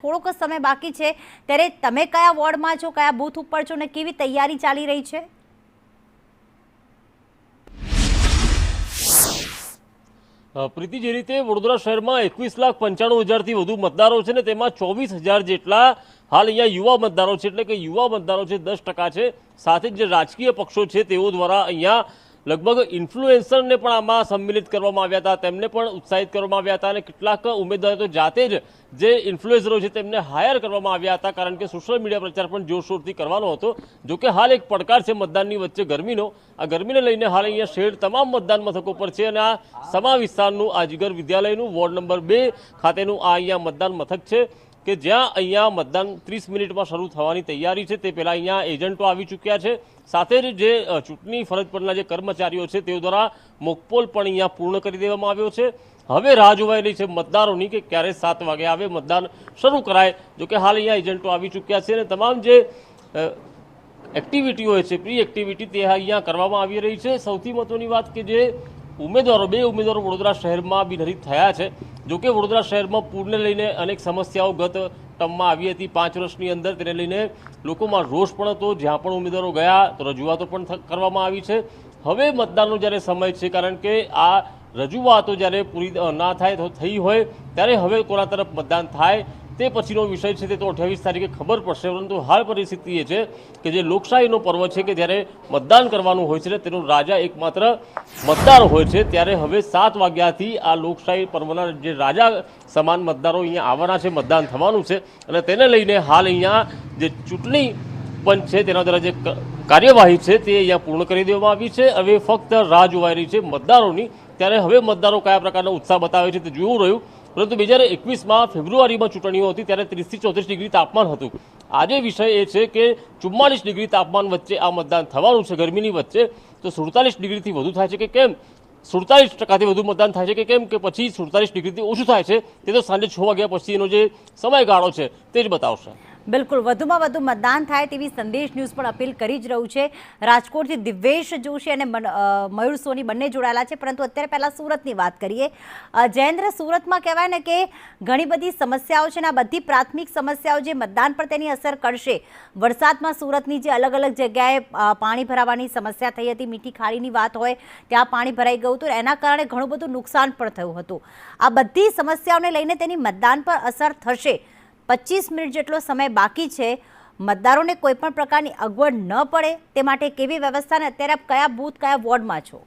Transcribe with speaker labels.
Speaker 1: થોડોક સમય બાકી છે, ત્યારે તમે કયા વોર્ડમાં છો, કયા બૂથ ઉપર છો અને કેવી તૈયારી ચાલી રહી છે?
Speaker 2: પ્રીતિ, જે રીતે વડોદરા શહેરમાં 21,95,000થી વધુ મતદારો છે ને તેમાં 24,000 જેટલા હાલ અહીંયા યુવા મતદારો છે, એટલે કે યુવા મતદારો છે 10% છે. સાથે જ જે રાજકીય પક્ષો છે તેઓ દ્વારા અહીંયા લગભગ ઇન્ફ્લુએન્સરને પણ આમાં સંમિલિત કરવામાં આવ્યા હતા, તેમને પણ ઉત્સાહિત કરવામાં આવ્યા હતા અને કેટલાક ઉમેદવારો તો જાતે જ જે ઇન્ફ્લુએન્સરો છે તેમને હાયર કરવામાં આવ્યા હતા, કારણ કે સોશિયલ મીડિયા પ્રચાર પણ જોરશોરથી કરવાનો હતો. જોકે હાલ એક પડકાર છે મતદાનની વચ્ચે ગરમીનો. આ ગરમીને લઈને હાલ અહીંયા શહેર તમામ મતદાન મથકો પર છે અને આ સમા વિસ્તારનું આ જીગર વિદ્યાલયનું વોર્ડ નંબર 2 ખાતેનું આ અહીંયા મતદાન મથક છે કે જ્યાં અહીંયા મતદાન 30 મિનિટમાં શરૂ થવાની તૈયારી છે. તે પહેલાં અહીંયા એજન્ટો આવી ચૂક્યા છે. સાથે જ જે ચૂંટણી ફરજ પરના જે કર્મચારીઓ છે તેઓ દ્વારા મોકપોલ પણ અહીંયા પૂર્ણ કરી દેવામાં આવ્યો છે. હવે રાહ જોવાઈ રહી છે મતદારોની કે ક્યારે 7 વાગે આવે, મતદાન શરૂ કરાય. જોકે હાલ અહીંયા એજન્ટો આવી ચૂક્યા છે અને તમામ જે એક્ટિવિટીઓ છે, પ્રી એક્ટિવિટી, તે અહીંયા કરવામાં આવી રહી છે. સૌથી મહત્વની વાત કે જે ઉમેદવારો, 2 ઉમેદવારો વડોદરા શહેરમાં બિનહરીફ થયા છે. જોકે વડોદરા શહેરમાં પૂરને લઈને અનેક સમસ્યાઓ ગત ટર્મમાં આવી હતી 5 વર્ષની અંદર, તેને લઈને લોકોમાં રોષ પણ હતો. જ્યાં પણ ઉમેદવારો ગયા તો રજૂઆતો પણ કરવામાં આવી છે. હવે મતદાનનો જ્યારે સમય છે, કારણ કે આ રજૂઆતો જ્યારે પૂરી ના થાય તો થઈ હોય ત્યારે હવે કોના તરફ મતદાન થાય તે પછીનો વિષય છે, તે તો 28 તારીખે ખબર પડશે. પરંતુ હાલ પરિસ્થિતિ એ છે કે જે લોકશાહીનો પર્વ છે કે જ્યારે મતદાન કરવાનું હોય છે તેનો રાજા એકમાત્ર મતદાર હોય છે, ત્યારે હવે 7 વાગ્યાથી આ લોકશાહી પર્વના જે રાજા સમાન મતદારો અહીંયા આવવાના છે, મતદાન થવાનું છે. અને તેને લઈને હાલ અહીંયા જે ચૂંટણી પંચ છે તેના દ્વારા જે કાર્યવાહી છે તે અહીંયા પૂર્ણ કરી દેવામાં આવી છે. હવે ફક્ત રાહ જોવાઈ રહી છે મતદારોની. ત્યારે હવે મતદારો કયા પ્રકારનો ઉત્સાહ બતાવે છે તે જોવું રહ્યું. પરંતુ 2021માં ફેબ્રુઆરીમાં ચૂંટણીઓ હતી ત્યારે 30 થી 34 ડિગ્રી તાપમાન હતું. આજે વિષય એ છે કે 44 ડિગ્રી તાપમાન વચ્ચે આ મતદાન થવાનું છે ગરમીની વચ્ચે. તો 47 ડિગ્રીથી વધુ થાય છે કે કેમ, 47% વધુ મતદાન થાય છે કે કેમ, કે પછી 47 ડિગ્રીથી ઓછું થાય છે, તે તો સાંજે 6 વાગ્યા પછીનો જે સમયગાળો છે તે જ બતાવશે.
Speaker 1: બિલકુલ, વધુમાં વધુ મતદાન થાય તેવી સંદેશ ન્યૂઝ પણ અપીલ કરી જ રહ્યું છે. રાજકોટથી દિવ્યેશ જોશી અને મયુર સોની બંને જોડાયેલા છે. પરંતુ અત્યારે પહેલાં સુરતની વાત કરીએ. જયેન્દ્ર, સુરતમાં કહેવાય ને કે ઘણી બધી સમસ્યાઓ છે અને આ બધી પ્રાથમિક સમસ્યાઓ જે મતદાન પર તેની અસર કરશે. વરસાદમાં સુરતની જે અલગ અલગ જગ્યાએ પાણી ભરાવાની સમસ્યા થઈ હતી, મીઠી ખાડીની વાત હોય ત્યાં પાણી ભરાઈ ગયું હતું, એના કારણે ઘણું બધું નુકસાન પણ થયું હતું. આ બધી સમસ્યાઓને લઈને તેની મતદાન પર અસર થશે. 25 મિનિટ જેટલો સમય બાકી છે. મતદારોને કોઈ પણ પ્રકારની અગવડ ન પડે તે માટે કેવી વ્યવસ્થા, અને અત્યારે આપ કયા બૂથ, કયા વોર્ડમાં છો?